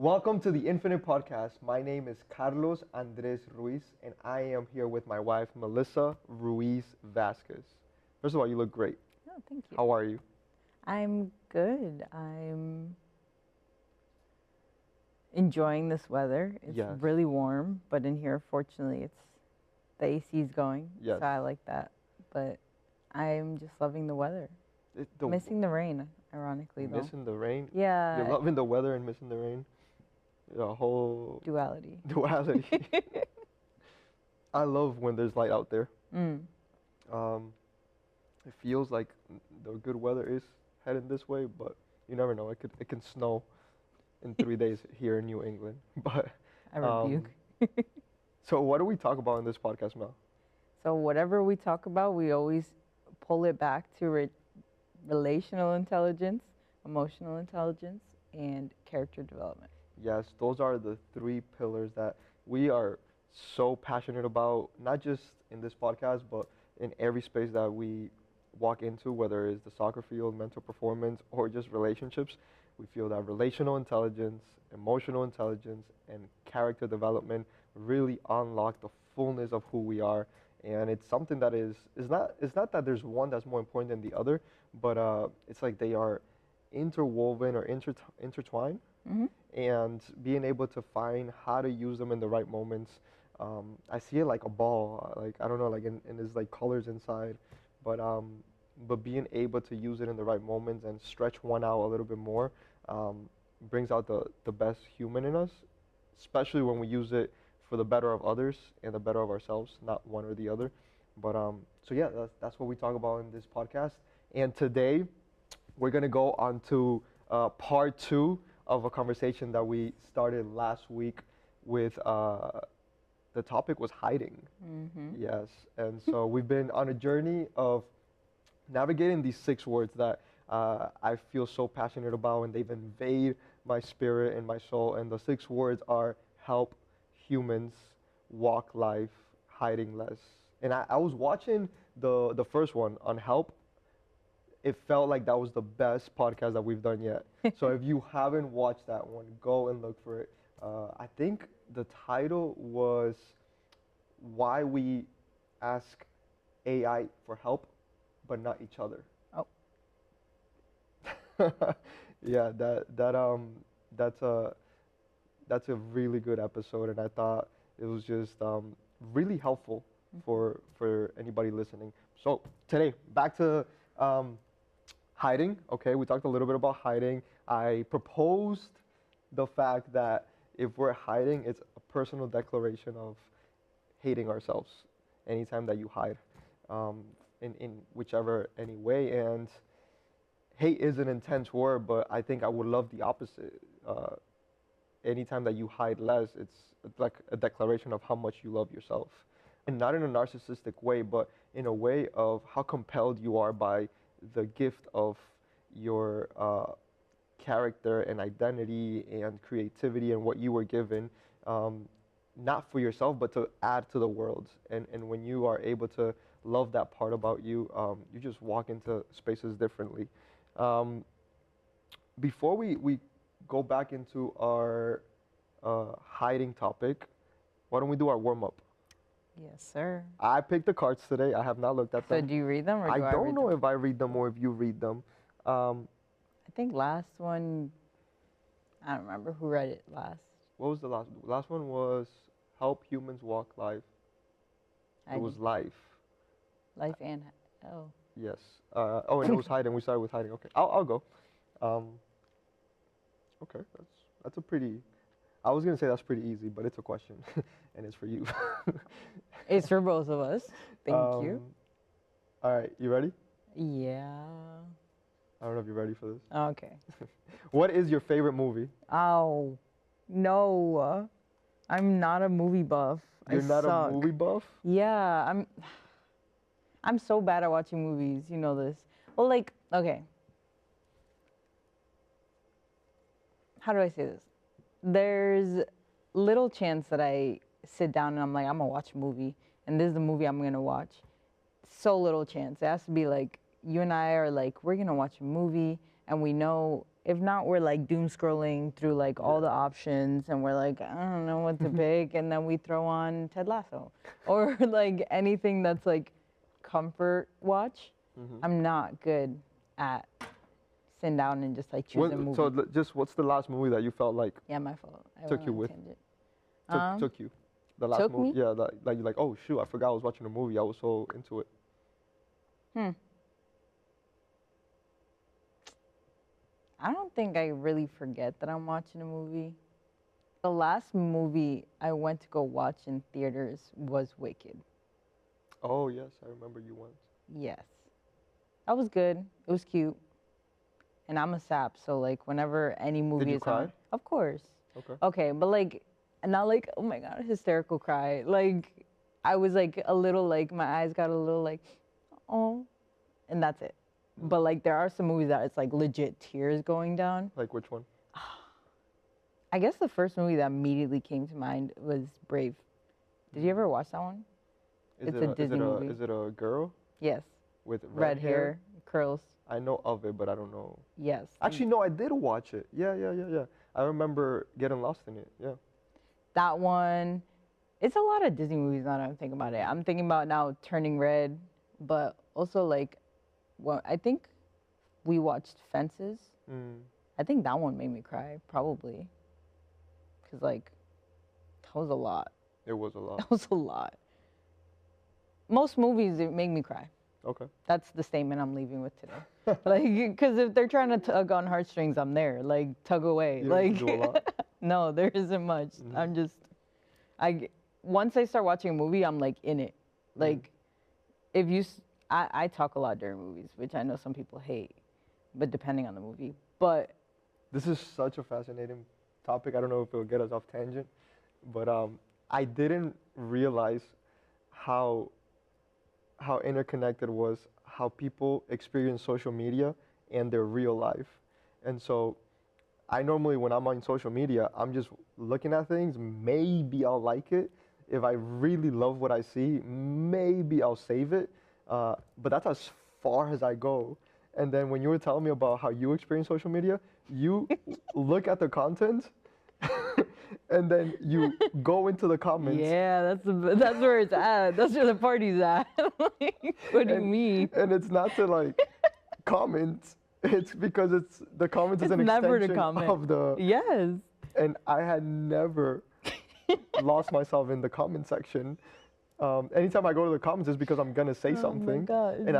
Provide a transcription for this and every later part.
Welcome to the Infinite Podcast. My name is Carlos Andres Ruiz, and I am here with my wife, Melissa Ruiz Vasquez. First of all, you look great. Oh, thank you. How are you? I'm good. I'm enjoying this weather. It's Yes. really warm, but in here, fortunately, the AC's going, Yes. so I like that. But I'm just loving the weather. The Missing the rain, ironically, though. missing the rain. Yeah. You're loving the weather and missing the rain. The whole Duality. duality. I love when there's light out there. Mm. It feels like the good weather is heading this way, but you never know. It can snow in 3 days here in New England. But I rebuke. so what do we talk about in this podcast, Mel? So whatever we talk about, we always pull it back to relational intelligence, emotional intelligence, and character development. Yes, those are the three pillars that we are so passionate about, not just in this podcast, but in every space that we walk into, whether it's the soccer field, mental performance, or just relationships. We feel that relational intelligence, emotional intelligence, and character development really unlock the fullness of who we are. And it's something that it's not that there's one that's more important than the other, but it's like they are interwoven or intertwined. Mm-hmm. And being able to find how to use them in the right moments. I see it like a ball, like I don't know, like in there's like colors inside, but being able to use it in the right moments and stretch one out a little bit more brings out the best human in us, especially when we use it for the better of others and the better of ourselves, not one or the other. But so yeah, that's what we talk about in this podcast. And today we're gonna go on to part two of a conversation that we started last week with the topic was hiding. Mm-hmm. Yes, and so we've been on a journey of navigating these 6 words that I feel so passionate about, and they've invaded my spirit and my soul. And the 6 words are help humans walk life hiding less. And I was watching the first one on help. It felt like that was the best podcast that we've done yet. So if you haven't watched that one, go and look for it. I think the title was Why We Ask AI for Help, but Not Each Other. Oh. Yeah, that's a really good episode, and I thought it was just really helpful for anybody listening. So today, back to hiding. Okay, we talked a little bit about hiding. I proposed the fact that if we're hiding, it's a personal declaration of hating ourselves anytime that you hide in whichever any way. And hate is an intense word, but I think I would love the opposite. Anytime that you hide less, it's like a declaration of how much you love yourself. And not in a narcissistic way, but in a way of how compelled you are by the gift of your character and identity and creativity and what you were given, not for yourself, but to add to the world. And when you are able to love that part about you, you just walk into spaces differently. Before we go back into our hiding topic, why don't we do our warm-up? Yes, sir. I picked the cards today. I have not looked at So them. do you read them, or I do I don't read know them? if I read them or if you read them. I think last one, I don't remember who read it last. What was the last one was help humans walk life. It was life. Life and, oh. Yes. Oh, and it was hiding. We started with hiding. Okay, I'll go. Okay, that's a pretty. I was gonna say that's pretty easy, but it's a question, and it's for you. It's for both of us. Thank you. All right, you ready? Yeah. I don't know if you're ready for this. Okay. What is your favorite movie? Oh, no. I'm not a movie buff. You're I not suck. a movie buff? Yeah, I'm so bad at watching movies. You know this. Well, like, okay. How do I say this? There's little chance that I sit down and I'm like, I'm gonna watch a movie, and this is the movie I'm gonna watch. So little chance. It has to be like you and I are like, we're gonna watch a movie, and we know If not, we're like doom scrolling through like all the options and we're like, I don't know what to pick. And then we throw on Ted Lasso or like anything that's like comfort watch. I'm not good at sitting down and just like choose a movie. So just what's the last movie that you felt like Yeah, my fault. I took went you on a with? tangent. took you? The last Took movie? me? Yeah, like you're like, oh shoot, I forgot I was watching a movie. I was so into it. I don't think I really forget that I'm watching a movie. The last movie I went to go watch in theaters was Wicked. Oh yes, I remember you went. Yes. That was good. It was cute. And I'm a sap, so like whenever any movie you is cry? on, of course. Okay. Okay, but like not like oh my god, hysterical cry. Like I was like a little like my eyes got a little like oh, and that's it. But like there are some movies that it's like legit tears going down. Like which one? I guess the first movie that immediately came to mind was Brave. Did you ever watch that one? It's a Disney movie. Is it a girl Yes. with Red hair, curls. I know of it, but I don't know. Yes. Actually, no, I did watch it. Yeah. I remember getting lost in it. Yeah. That one. It's a lot of Disney movies now that I'm thinking about it. I'm thinking about now Turning Red, but also like, well, I think we watched Fences. I think that one made me cry, probably. Because like, that was a lot. It was a lot. That was a lot. Most movies, it make me cry. Okay. That's the statement I'm leaving with today. Like, because if they're trying to tug on heartstrings, I'm there. Like, tug away. You Like, do a lot? no, there isn't much. I'm just, once I start watching a movie, I'm like in it. Like, if you, I talk a lot during movies, which I know some people hate, but depending on the movie. But This is such a fascinating topic. I don't know if it'll get us off tangent, but I didn't realize how interconnected was how people experience social media and their real life. And so I normally, when I'm on social media, I'm just looking at things. Maybe I'll like it. If I really love what I see, maybe I'll save it. But that's as far as I go. And then when you were telling me about how you experience social media, you look at the content and then you go into the comments. yeah, that's where it's at. That's where the party's at. Like, what do you mean? And it's not to like comment. It's because the comments is It's an never to extension comment. of the. Yes. And I had never lost myself in the comment section. Anytime I go to the comments, it's because I'm gonna say something, gosh, and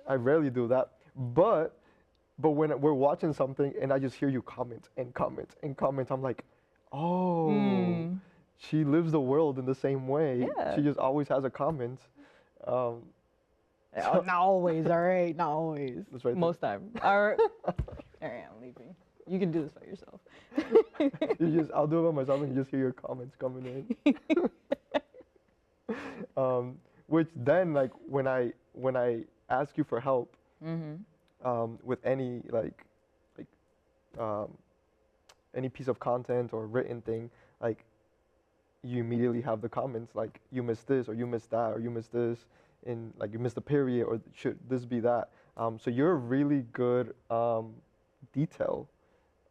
I rarely do that. But when we're watching something and I just hear you comment and comment and comment, I'm like, oh, she lives the world in the same way. Yeah. She just always has a comment. Not always, all right? Not always. That's right. Most time. All right, I'm leaving. You can do this by yourself. I'll do it by myself and you just hear your comments coming in. Which then, like, when I ask you for help, with any any piece of content or written thing, like, you immediately have the comments like, you missed this or you missed that or you missed this, in like you missed a period or should this be that. So you're really good detail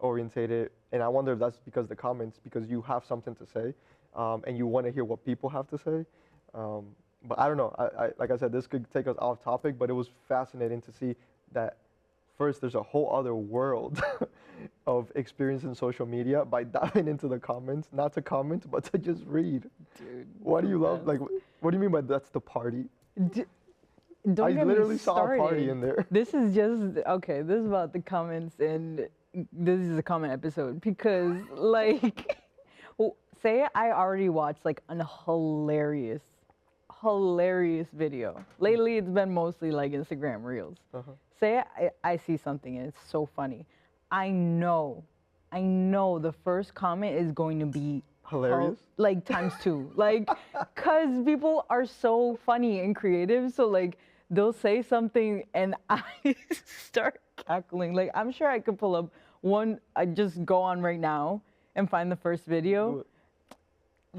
orientated, and I wonder if that's because the comments, because you have something to say, and you want to hear what people have to say. But I don't know. I like I said, this could take us off topic, but it was fascinating to see that first there's a whole other world of experiencing social media by diving into the comments, not to comment, but to just read. Dude. What do you love? Like, what do you mean by that's the party? Don't I get literally me saw started. a party in there. This is just okay. This is about the comments, and this is a comment episode because, like, say I already watched like a hilarious video. Lately, it's been mostly like Instagram Reels. Say I see something and it's so funny. I know the first comment is going to be Hilarious? like ×2. Like, cause people are so funny and creative. So like, they'll say something and I start cackling. Like, I'm sure I could pull up one. I just go on right now and find the first video.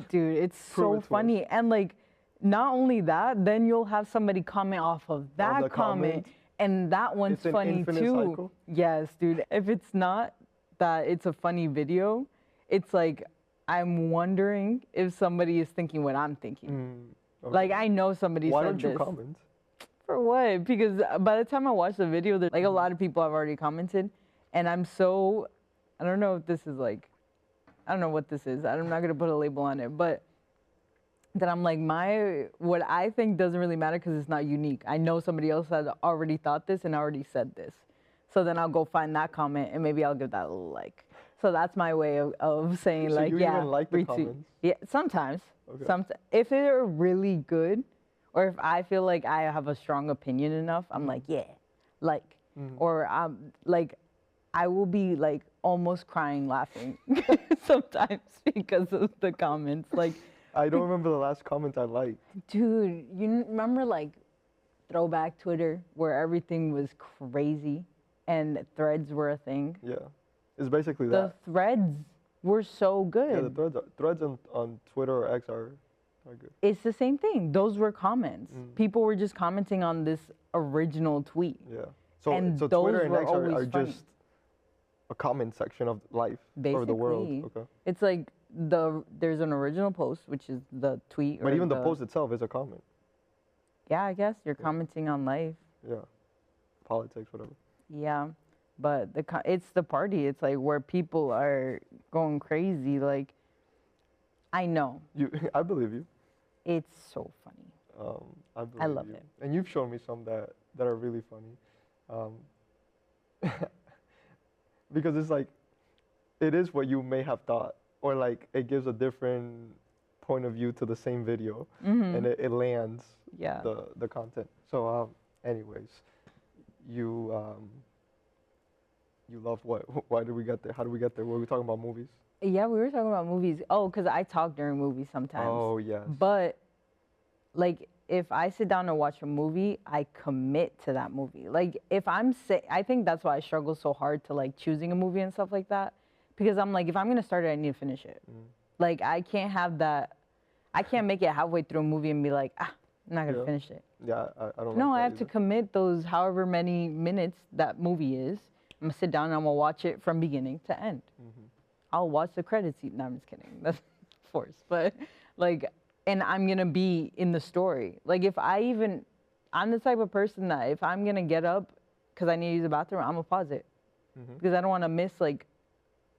Dude, it's so funny. And like, not only that, then you'll have somebody comment off of that comment. And that one's It's an funny infinite too. cycle? Yes, dude. If it's not that it's a funny video, it's like I'm wondering if somebody is thinking what I'm thinking. Like Okay. I know somebody Why said don't you this. comment? For what? Because by the time I watch the video, there's like a lot of people have already commented, and I'm so, I don't know if this is like, I don't know what this is. I'm not gonna put a label on it, but that I'm like what I think doesn't really matter because it's not unique. I know somebody else had already thought this and already said this, so then I'll go find that comment and maybe I'll give that a little like. So that's my way of saying So like, you yeah, even like the retweet. comments? Yeah, sometimes. Okay. If they're really good, or if I feel like I have a strong opinion enough, I'm like, yeah, like, or like, I will be like almost crying laughing sometimes because of the comments. Like, I don't remember the last comment I liked. dude, remember like throwback Twitter where everything was crazy and threads were a thing? Yeah. It's basically The that. threads were so good. Yeah, the threads on Twitter or X are good. It's the same thing. Those were comments. People were just commenting on this original tweet. Yeah. So And so those Twitter and were X are always funny. just a comment section of life Basically, or the world. Okay. it's like there's an original post, which is the tweet. But or even the post itself is a comment. Yeah, I guess you're commenting on life. Yeah. Politics, whatever. Yeah, but it's the party. It's like where people are going crazy. Like, I know I believe you. it's so funny. I believe love you. it. And you've shown me some that are really funny. Because it's like, it is what you may have thought, or like it gives a different point of view to the same video, and it lands Yeah. the content. So, anyways, you love what? Why did we get there? How did we get there? Were we talking about movies? Yeah, we were talking about movies. Oh, because I talk during movies sometimes. Oh yes. But like if I sit down and watch a movie, I commit to that movie. Like if I think that's why I struggle so hard to like choosing a movie and stuff like that, because I'm like, if I'm gonna start it, I need to finish it. Like I can't have that. I can't make it halfway through a movie and be like, I'm not gonna finish it. Yeah, I don't. No, like I that have to either. commit those however many minutes that movie is. I'm gonna sit down and I'm gonna watch it from beginning to end. I'll watch the credits. No, I'm just kidding. That's forced. But like, and I'm gonna be in the story. Like I'm the type of person that if I'm gonna get up because I need to use the bathroom, I'm gonna pause it because I don't want to miss like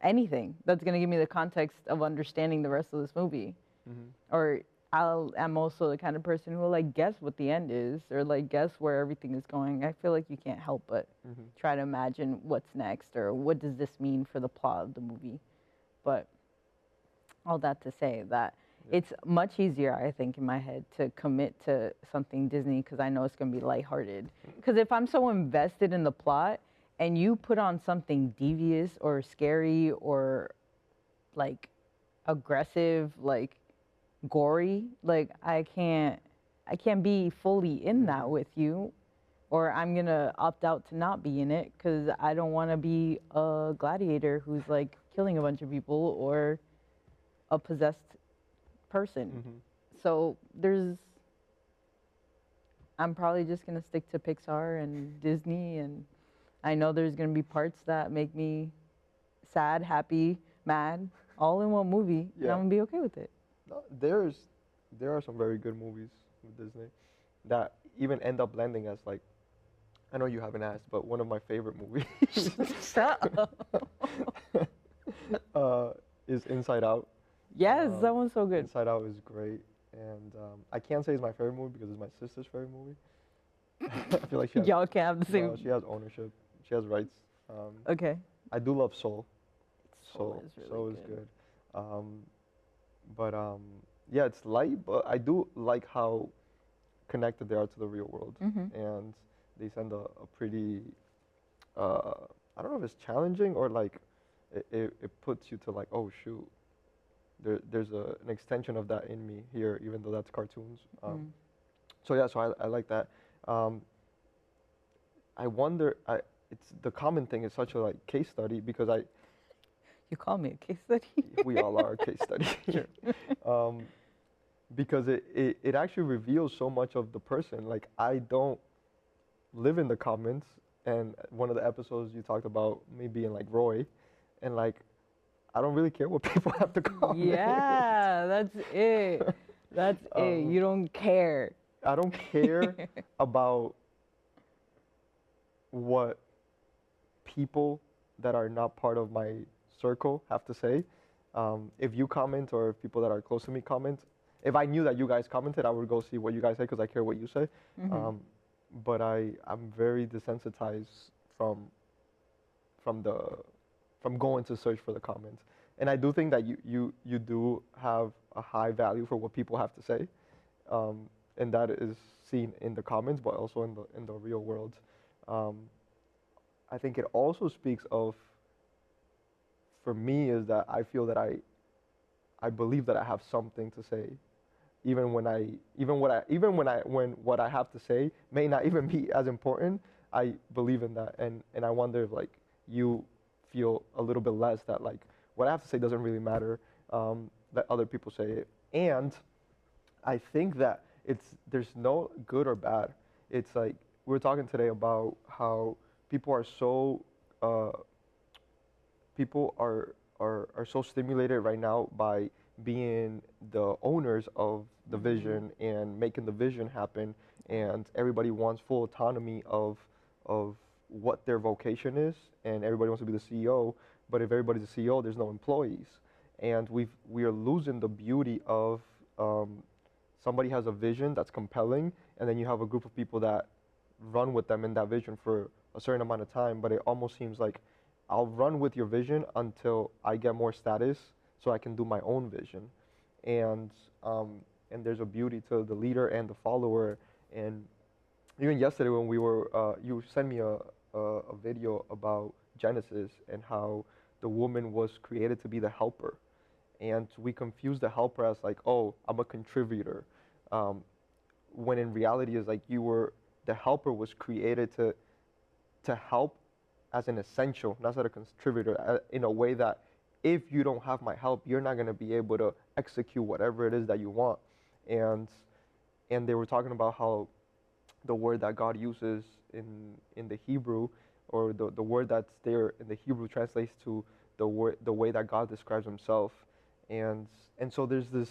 anything that's gonna give me the context of understanding the rest of this movie. Or I'm also the kind of person who will like guess what the end is or like guess where everything is going. I feel like you can't help but try to imagine what's next or what does this mean for the plot of the movie. But all that to say that it's much easier, I think, in my head to commit to something Disney because I know it's going to be lighthearted. Because if I'm so invested in the plot and you put on something devious or scary or like aggressive, like gory, like I can't be fully in that with you, or I'm gonna opt out to not be in it because I don't want to be a gladiator who's like killing a bunch of people or a possessed person. So I'm probably just gonna stick to Pixar and Disney, and I know there's gonna be parts that make me sad, happy, mad, all in one movie, and I'm gonna be okay with it. No, there are some very good movies with Disney that even end up landing as like, I know you haven't asked, but one of my favorite movies Shut up. is Inside Out. Yes, that one's so good. Inside Out is great, and I can't say it's my favorite movie because it's my sister's favorite movie. I feel like she has, Y'all can't have the same. no, she has ownership, she has rights. Okay. I do love Soul. Soul is really Soul is good. But yeah, it's light, but I do like how connected they are to the real world, and they send a pretty, I don't know if it's challenging or like it puts you to like, oh shoot, there's an extension of that in me here, even though that's cartoons. So yeah, so I like that. I wonder, it's the common thing is such a like case study because You call me a case study? we all are a case study. Because it actually reveals so much of the person. Like I don't live in the comments, and one of the episodes you talked about me being like Roy, and like I don't really care what people have to comment. Yeah, that's it. That's it. You don't care. I don't care about what people that are not part of my circle have to say. If you comment or if people that are close to me comment, if I knew that you guys commented, I would go see what you guys say because I care what you say. But I'm very desensitized from the from going to search for the comments. And I do think that you do have a high value for what people have to say, and that is seen in the comments, but also in the real world. Um, I think it also speaks of, for me, is that I feel that I believe that I have something to say, even when what I have to say may not even be as important. I believe in that, and I wonder if like you feel a little bit less that like what I have to say doesn't really matter, that other people say it. And I think that there's no good or bad. It's like we were talking today about how people are so uh, people are so stimulated right now by being the owners of the vision and making the vision happen, and everybody wants full autonomy of what their vocation is, and everybody wants to be the CEO. But if everybody's a CEO, there's no employees, and we are losing the beauty of somebody has a vision that's compelling, and then you have a group of people that run with them in that vision for a certain amount of time. But it almost seems like I'll run with your vision until I get more status so I can do my own vision. And and there's a beauty to the leader and the follower. And even yesterday when we were, you sent me a video about Genesis and how the woman was created to be the helper. And we confuse the helper as like, oh, I'm a contributor. When in reality is like the helper was created to help as an essential, not as a contributor, in a way that if you don't have my help, you're not going to be able to execute whatever it is that you want. And they were talking about how the word that God uses in the Hebrew, or the word that's there in the Hebrew, translates to the way that God describes himself. And so there's this,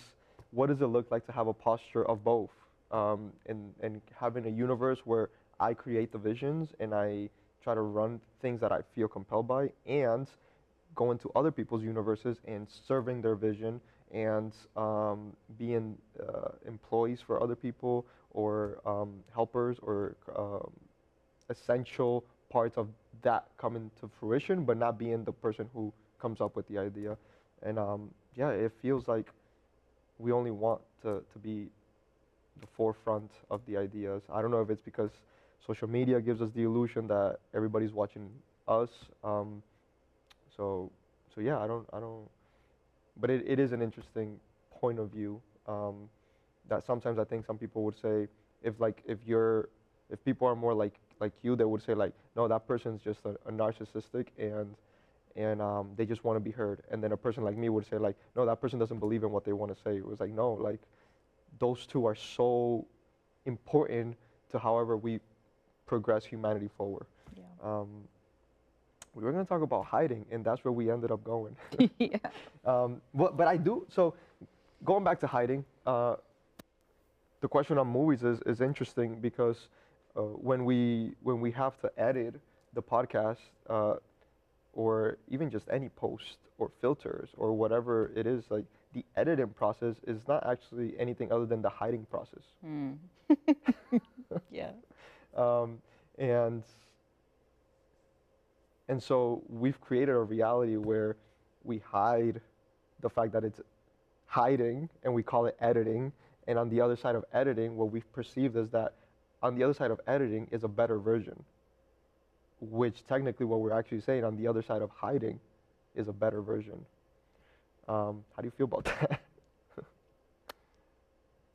what does it look like to have a posture of both, and having a universe where I create the visions and I try to run things that I feel compelled by, and go into other people's universes and serving their vision, and being employees for other people, or helpers, or essential parts of that coming to fruition, but not being the person who comes up with the idea. And yeah, it feels like we only want to be the forefront of the ideas. I don't know if it's because social media gives us the illusion that everybody's watching us. So yeah, I don't. But it is an interesting point of view, that sometimes I think some people would say, if people are more like you, they would say like, no, that person's just a narcissistic, and they just want to be heard. And then a person like me would say like, no, that person doesn't believe in what they want to say. It was like, no, like those two are so important to however we progress humanity forward. Yeah. We were going to talk about hiding, and that's where we ended up going. Yeah. But I do, so going back to hiding, the question on movies is interesting because when we have to edit the podcast, or even just any post or filters or whatever it is, like the editing process is not actually anything other than the hiding process. Yeah. And so we've created a reality where we hide the fact that it's hiding, and we call it editing. And on the other side of editing, what we've perceived is that on the other side of editing is a better version, which technically what we're actually saying on the other side of hiding is a better version. How do you feel about that?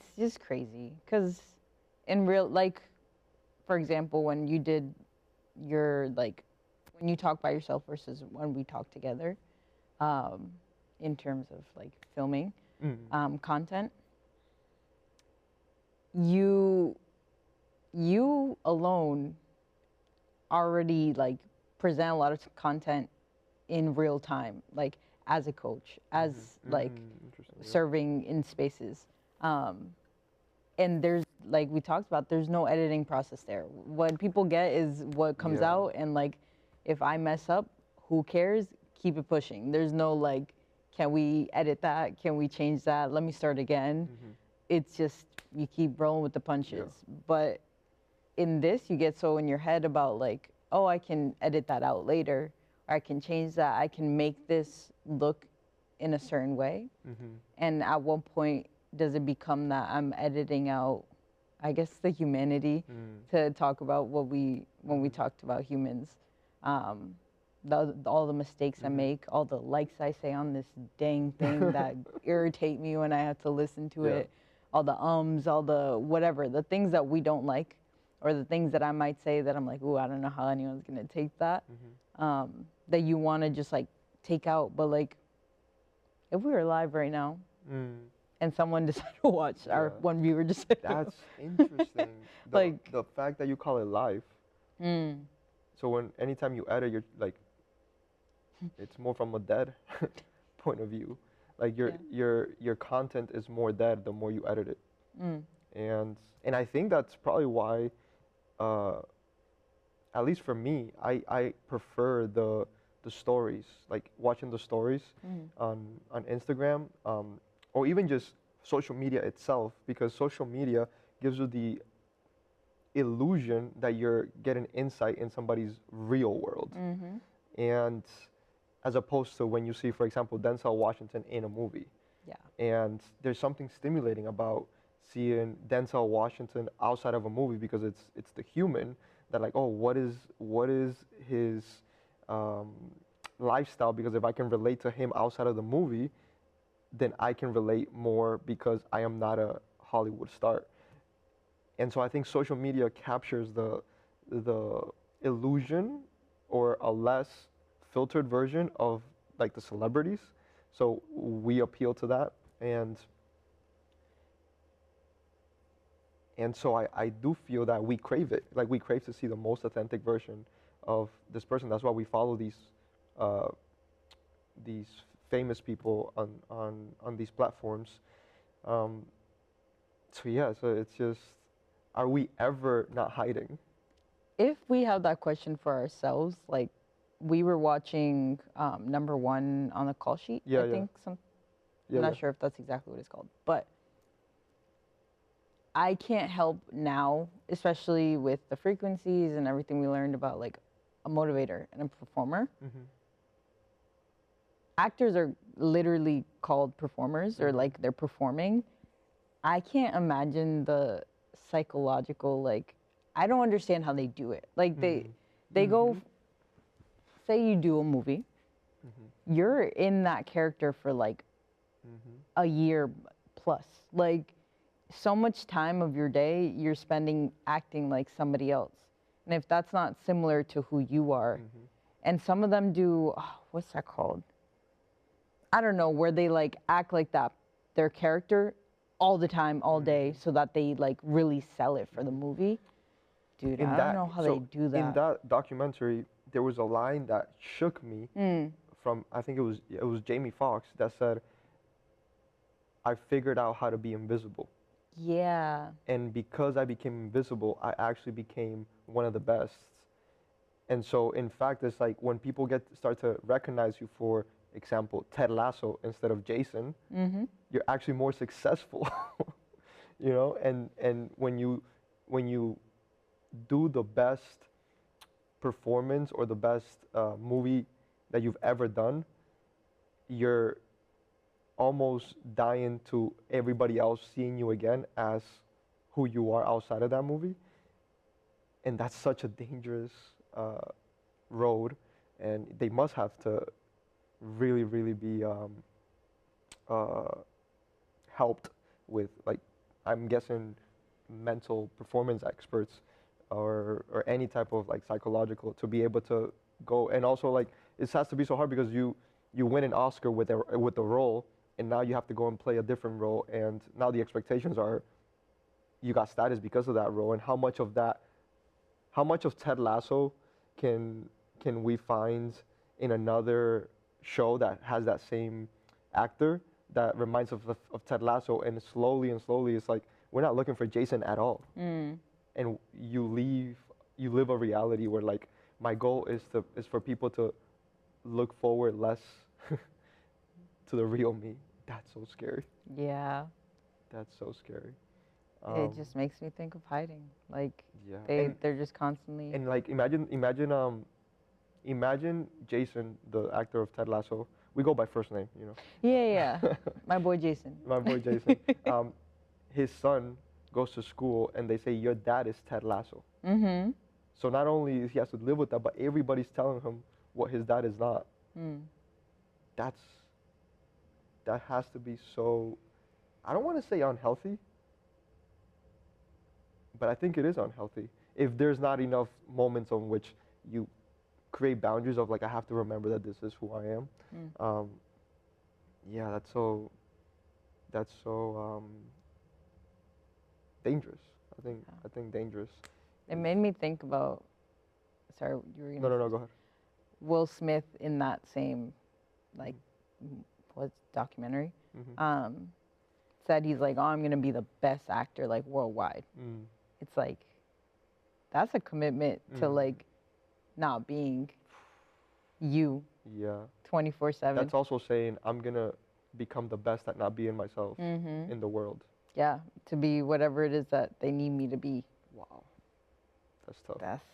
It's just crazy because in real, like, for example, when you did when you talk by yourself versus when we talk together, in terms of like filming content, you alone already like present a lot of content in real time, like as a coach, as like Interesting. Yeah. serving in spaces. And there's, like we talked about, there's no editing process there. What people get is what comes Yeah. out, and like if I mess up, who cares? Keep it pushing. There's no like, can we edit that? Can we change that? Let me start again. It's just you keep rolling with the punches. But in this, you get so in your head about like, oh, I can edit that out later, or I can change that. I can make this look in a certain way. And at what point does it become that I'm editing out, I guess, the humanity to talk about what we, when we talked about humans, all the mistakes I make, all the likes I say on this dang thing that irritate me when I have to listen to it, all the all the whatever, the things that we don't like, or the things that I might say that I'm like, ooh, I don't know how anyone's gonna take that, that you want to just like take out. But like, if we were live right now, and someone decided to watch our one viewer decided. That's interesting. Like- the fact that you call it live. So when anytime you edit, you're like, it's more from a dead point of view. Like your content is more dead the more you edit it. And I think that's probably why, at least for me, I prefer the stories, like watching the stories on Instagram, or even just social media itself, because social media gives you the illusion that you're getting insight in somebody's real world. And as opposed to when you see, for example, Denzel Washington in a movie. And there's something stimulating about seeing Denzel Washington outside of a movie, because it's the human that like, oh, what is his lifestyle? Because if I can relate to him outside of the movie, then I can relate more because I am not a Hollywood star. And so I think social media captures the illusion, or a less filtered version of like the celebrities. So we appeal to that, and so I do feel that we crave it. Like we crave to see the most authentic version of this person. That's why we follow these famous people on these platforms. So yeah, so it's just, are we ever not hiding? If we have that question for ourselves, like we were watching Number One on the call sheet, Yeah, I yeah. think I'm Yeah, not yeah. sure if that's exactly what it's called, but I can't help now, especially with the frequencies and everything we learned about like a motivator and a performer. Actors are literally called performers, or like they're performing. I can't imagine the psychological, like, I don't understand how they do it. Like they go, say you do a movie, you're in that character for like a year plus. Like so much time of your day you're spending acting like somebody else. And if that's not similar to who you are, and some of them do, what's that called? I don't know, where they like act like that, their character all the time, all day, so that they like really sell it for the movie. Dude, I don't know how they do that. In that documentary, there was a line that shook me from, I think it was Jamie Foxx, that said, I figured out how to be invisible. Yeah. And because I became invisible, I actually became one of the best. And so, in fact, it's like when people start to recognize you for example, Ted Lasso instead of Jason, you're actually more successful. You know, and when you do the best performance or the best movie that you've ever done, you're almost dying to everybody else seeing you again as who you are outside of that movie. And that's such a dangerous road, and they must have to really, really be helped with, like, I'm guessing mental performance experts or any type of like psychological to be able to go. And also like it has to be so hard because you win an Oscar with the role, and now you have to go and play a different role, and now the expectations are you got status because of that role. And how much of Ted Lasso can can we find in another show that has that same actor that reminds of Ted Lasso, and slowly it's like we're not looking for Jason at all, Mm. and you live a reality where like my goal is for people to look forward less to the real me. That's so scary. Yeah. That's so scary. It just makes me think of hiding. Like Yeah. they're just constantly. And like imagine Jason, the actor of Ted Lasso. We go by first name, you know. Yeah, yeah. My boy Jason. My boy Jason. His son goes to school and they say your dad is Ted Lasso. Mm-hmm. So not only he has to live with that, but everybody's telling him what his dad is not. Mm. That has to be so. I don't want to say unhealthy, but I think it is unhealthy if there's not enough moments on which you create boundaries of like I have to remember that this is who I am. Mm. Yeah, that's so dangerous. I think dangerous. It made me think about. Sorry, you were gonna. No, go ahead. Will Smith in that same, like, what's documentary? Mm-hmm. Said he's like, oh, I'm gonna be the best actor like worldwide. Mm. It's like, that's a commitment to Mm. like, not being you Yeah. 24/7. That's also saying I'm gonna become the best at not being myself Mm-hmm. in the world. Yeah, to be whatever it is that they need me to be. Wow, that's tough. That's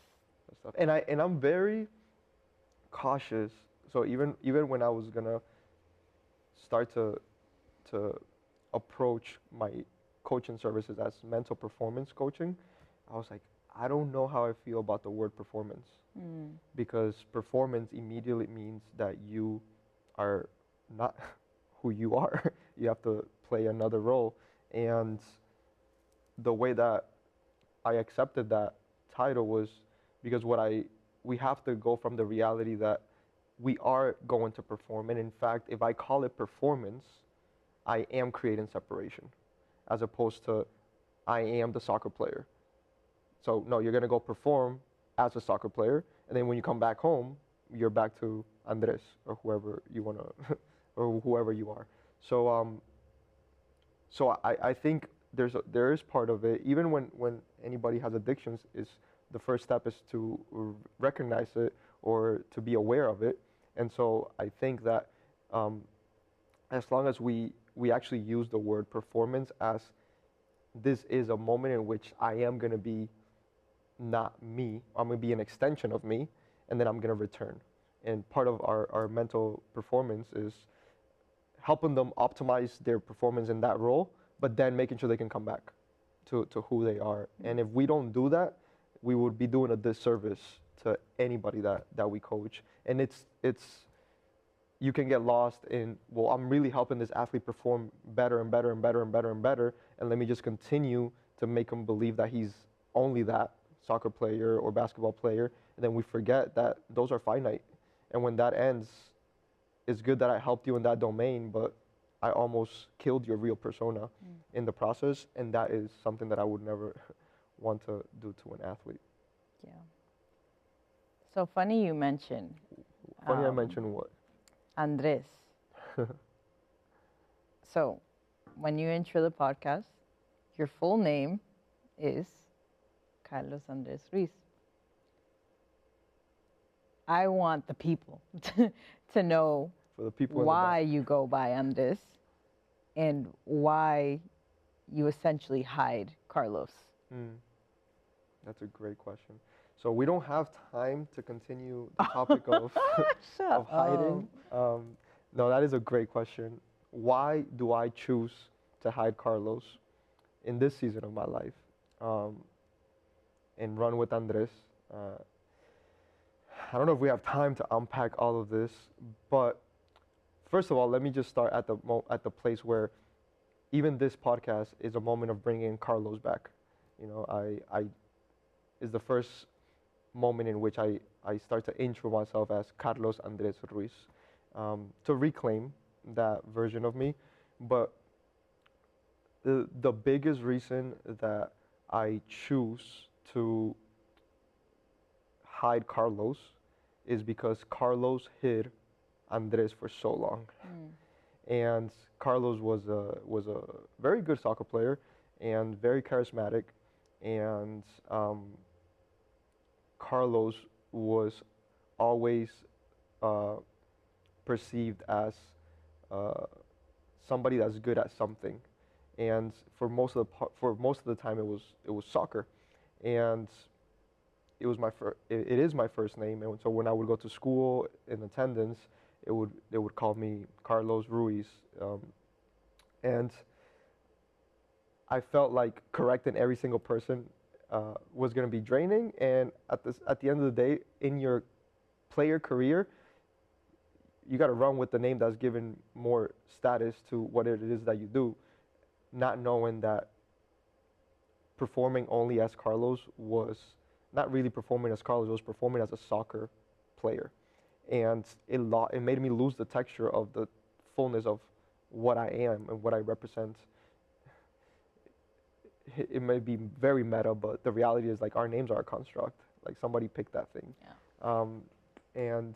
That's tough. And I'm very cautious. So even when I was gonna start to approach my coaching services as mental performance coaching, I was like, I don't know how I feel about the word performance because performance immediately means that you are not who you are. You have to play another role. And the way that I accepted that title was because we have to go from the reality that we are going to perform. And in fact, if I call it performance, I am creating separation as opposed to I am the soccer player. So no, you're gonna go perform as a soccer player, and then when you come back home, you're back to Andres or whoever you wanna or whoever you are. So I think there is part of it. Even when anybody has addictions, is the first step is to recognize it or to be aware of it. And so I think that as long as we actually use the word performance as this is a moment in which I am going to be not me, I'm going to be an extension of me, and then I'm going to return. And part of our mental performance is helping them optimize their performance in that role, but then making sure they can come back to who they are. And if we don't do that, we would be doing a disservice to anybody that we coach. And it's you can get lost in, well, I'm really helping this athlete perform better and better and better and better and better, and let me just continue to make him believe that he's only that soccer player or basketball player, and then we forget that those are finite. And when that ends, it's good that I helped you in that domain, but I almost killed your real persona in the process, and that is something that I would never want to do to an athlete. Yeah. So funny you mentioned. Funny I mentioned what? Andres. So, when you enter the podcast, your full name is Carlos Andres Ruiz. I want the people to know For the people why you go by Andres and why you essentially hide Carlos. That's a great question. So we don't have time to continue the topic of of hiding. No, that is a great question. Why do I choose to hide Carlos in this season of my life and run with Andres? I don't know if we have time to unpack all of this, but first of all, let me just start at the place where even this podcast is a moment of bringing Carlos back. You know, I is the first moment in which I start to intro myself as Carlos Andres Ruiz to reclaim that version of me. But the biggest reason that I choose to hide Carlos is because Carlos hid Andres for so long. Mm. And Carlos was a very good soccer player and very charismatic, and Carlos was always uh, perceived as uh, somebody that's good at something, and for most of the time it was soccer, and it is my first name, and so when I would go to school in attendance, they would call me Carlos Ruiz, and I felt like correcting every single person was going to be draining, and at the end of the day, in your player career, you got to run with the name that's given more status to what it is that you do, not knowing that performing only as Carlos was not really performing as Carlos, it was performing as a soccer player. And it made me lose the texture of the fullness of what I am and what I represent. It may be very meta, but the reality is like our names are a construct. Like somebody picked that thing. Yeah. And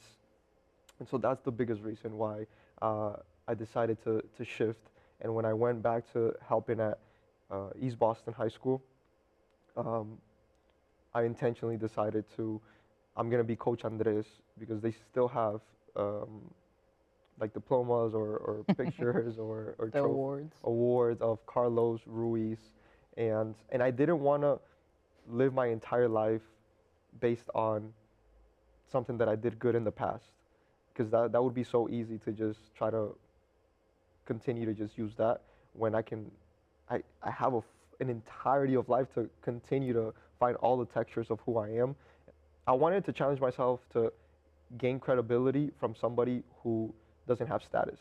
and so that's the biggest reason why I decided to shift. And when I went back to helping at East Boston High School, um, I intentionally decided I'm going to be Coach Andres because they still have like diplomas or pictures or The awards. awards of Carlos Ruiz. And I didn't want to live my entire life based on something that I did good in the past because that would be so easy to just try to continue to just use that when I have an entirety of life to continue to find all the textures of who I am. I wanted to challenge myself to gain credibility from somebody who doesn't have status.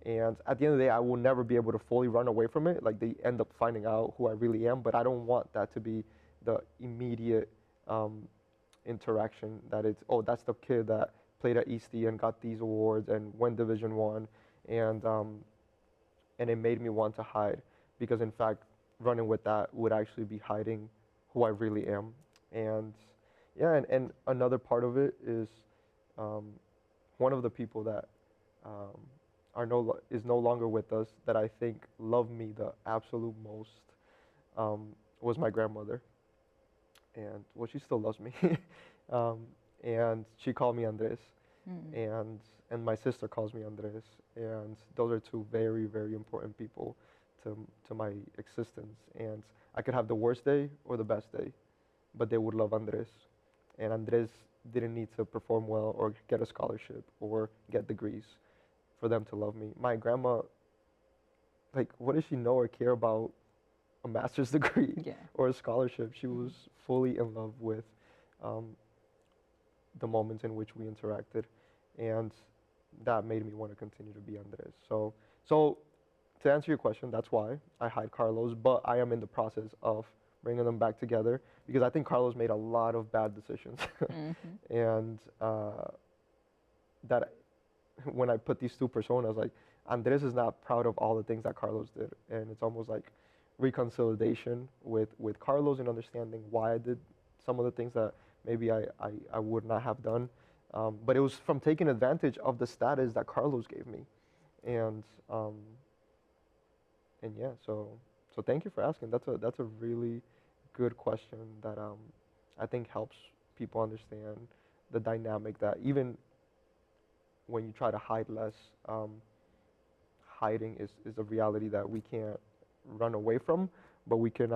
And at the end of the day, I will never be able to fully run away from it. Like they end up finding out who I really am, but I don't want that to be the immediate interaction that it's, oh, that's the kid that played at Eastie and got these awards and went Division One, and it made me want to hide because in fact, running with that would actually be hiding who I really am. And yeah, and another part of it is one of the people that um, is no longer with us that I think loved me the absolute most was my grandmother, and well, she still loves me, um, and she called me Andres, Mm. and my sister calls me Andres, and those are two very very important people to my existence, and I could have the worst day or the best day, but they would love Andres, and Andres didn't need to perform well or get a scholarship or get degrees for them to love me. My grandma, like, what does she know or care about a master's degree Yeah. or a scholarship? She was fully in love with um, the moments in which we interacted, and that made me want to continue to be Andres. So to answer your question, that's why I hide Carlos, but I am in the process of bringing them back together because I think Carlos made a lot of bad decisions, Mm-hmm. and that when I put these two personas, like Andres is not proud of all the things that Carlos did, and it's almost like reconciliation with Carlos and understanding why I did some of the things that maybe I would not have done, but it was from taking advantage of the status that Carlos gave me, and um, and yeah, so thank you for asking. That's a really good question that I think helps people understand the dynamic that even when you try to hide less, um, hiding is a reality that we can't run away from, but we can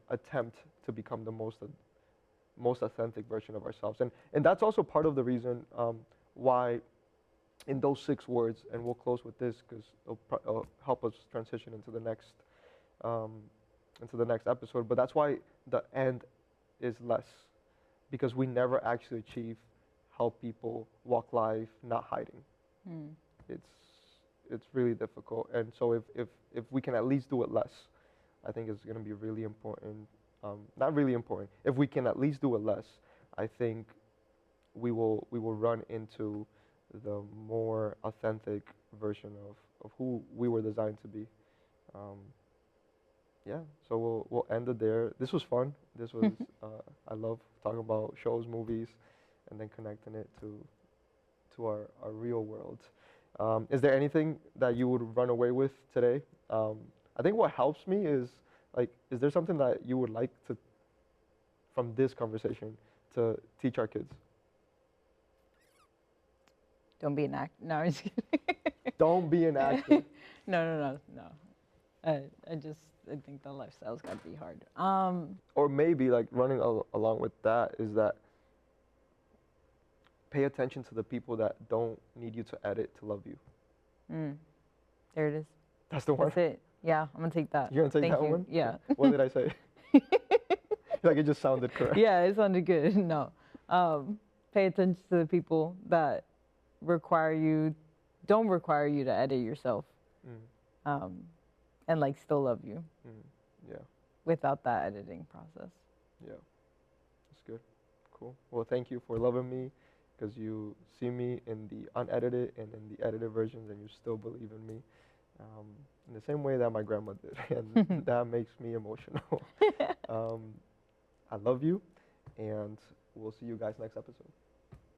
attempt to become the most authentic version of ourselves, and that's also part of the reason why in those 6 words, and we'll close with this because it'll help us transition um, into the next episode. But that's why the end is less, because we never actually achieve help people walk life not hiding. Mm. It's it's really difficult, and so if we can at least do it less, I think it's going to be really important. Not really important. If we can at least do it less, I think we will run into the more authentic version of who we were designed to be. Um, yeah, so we'll end it there. This was fun. This was I love talking about shows, movies, and then connecting it to our real world. Is there anything that you would run away with today? I think what helps me is like, is there something that you would like to from this conversation to teach our kids? Don't be an act. No, I'm just kidding. Don't be an actor. No. I think the lifestyle's got to be hard. Or maybe like running along with that is that pay attention to the people that don't need you to edit to love you. There it is. That's the one. That's it. Yeah, I'm gonna take that. You're gonna take Thank that you. one? Yeah. What did I say? Like it just sounded correct. Yeah, it sounded good. No. Pay attention to the people that don't require you to edit yourself. And like still love you. Yeah. Without that editing process. Yeah. That's good. Cool. Well, thank you for loving me because you see me in the unedited and in the edited versions and you still believe in me. In the same way that my grandma did. And that makes me emotional. I love you and we'll see you guys next episode.